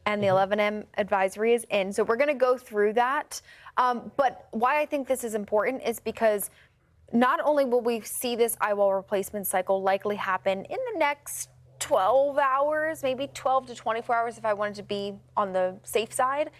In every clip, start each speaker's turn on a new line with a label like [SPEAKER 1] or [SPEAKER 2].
[SPEAKER 1] and the 11 a.m. advisory is in. So we're going to go through that. But why I think this is important is because not only will we see this eyewall replacement cycle likely happen in the next 12 hours, maybe 12 to 24 hours if I wanted to be on the safe side,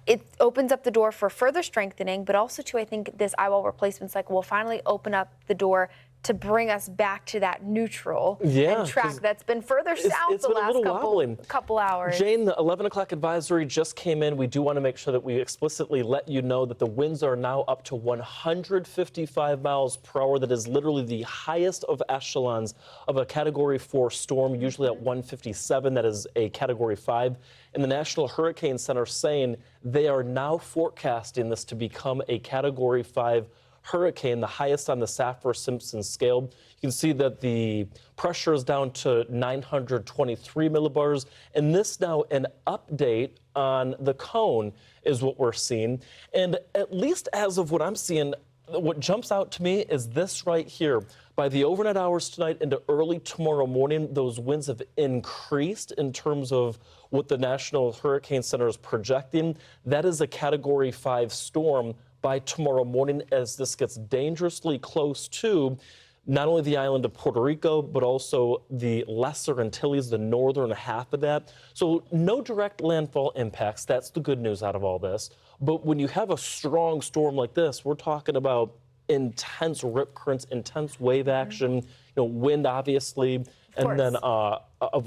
[SPEAKER 1] it opens up the door for further strengthening, but also too, I think this eyewall replacement cycle will finally open up the door to bring us back to that neutral and track that's been further south the last couple hours.
[SPEAKER 2] Jane, the 11 o'clock advisory just came in. We do want to make sure that we explicitly let you know that the winds are now up to 155 miles per hour. That is literally the highest of echelons of a Category 4 storm, usually at 157. That is a Category 5. And the National Hurricane Center saying they are now forecasting this to become a Category 5 hurricane, the highest on the Saffir-Simpson scale. You can see that the pressure is down to 923 millibars. And this now, an update on the cone is what we're seeing. And at least as of what I'm seeing, what jumps out to me is this right here. By the overnight hours tonight into early tomorrow morning, those winds have increased in terms of what the National Hurricane Center is projecting. That is a Category 5 storm by tomorrow morning as this gets dangerously close to not only the island of Puerto Rico, but also the Lesser Antilles, the northern half of that. So no direct landfall impacts. That's the good news out of all this. But when you have a strong storm like this, we're talking about intense rip currents, intense wave action, wind obviously, and then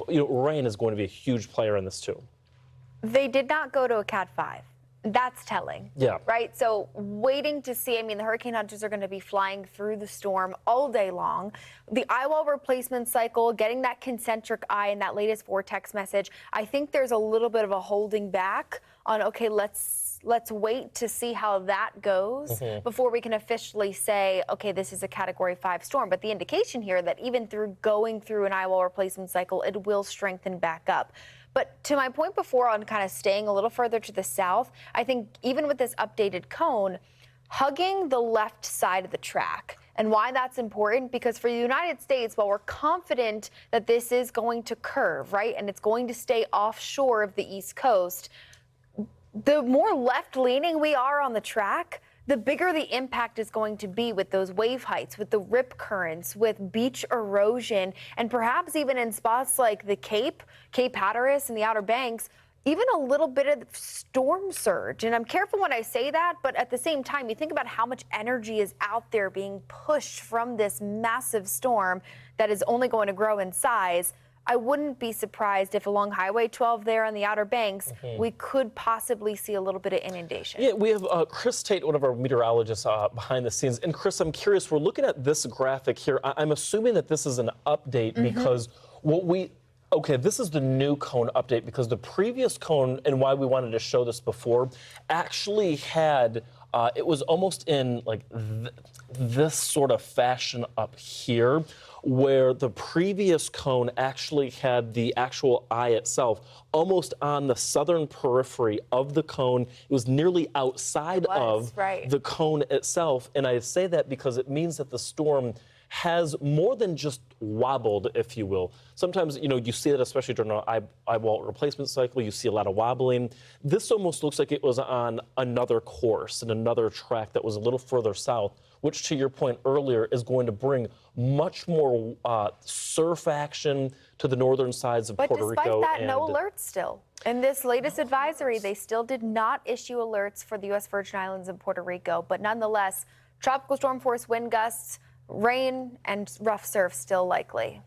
[SPEAKER 2] rain is going to be a huge player in this too.
[SPEAKER 1] They did not go to a Cat 5. That's telling.
[SPEAKER 2] Yeah.
[SPEAKER 1] Right? So waiting to see, the hurricane hunters are going to be flying through the storm all day long. The eyewall replacement cycle, getting that concentric eye in that latest vortex message, I think there's a little bit of a holding back on, okay, let's wait to see how that goes before we can officially say, okay, this is a Category 5 storm. But the indication here that even through going through an eyewall replacement cycle, it will strengthen back up. But to my point before on kind of staying a little further to the south, I think even with this updated cone, hugging the left side of the track. And why that's important, because for the United States, while we're confident that this is going to curve, right, and it's going to stay offshore of the East Coast, the more left-leaning we are on the track, the bigger the impact is going to be with those wave heights, with the rip currents, with beach erosion, and perhaps even in spots like the Cape Hatteras and the Outer Banks, even a little bit of storm surge. And I'm careful when I say that, but at the same time, you think about how much energy is out there being pushed from this massive storm that is only going to grow in size. I wouldn't be surprised if along Highway 12 there on the Outer Banks, we could possibly see a little bit of inundation.
[SPEAKER 2] Yeah, we have Chris Tate, one of our meteorologists behind the scenes. And Chris, I'm curious, we're looking at this graphic here. I'm assuming that this is an update because this is the new cone update because the previous cone, and why we wanted to show this before, actually had, it was almost in like this sort of fashion up here, where the previous cone actually had the actual eye itself almost on the southern periphery of the cone. It was nearly outside of the cone itself. And I say that because it means that the storm has more than just wobbled, if you will. Sometimes, you see it, especially during an eyewall replacement cycle, you see a lot of wobbling. This almost looks like it was on another course and another track that was a little further south, which, to your point earlier, is going to bring much more surf action to the northern sides of Puerto Rico.
[SPEAKER 1] But despite that, no alerts still. In this latest advisory, they still did not issue alerts for the U.S. Virgin Islands and Puerto Rico. But nonetheless, tropical storm force wind gusts, rain, and rough surf still likely.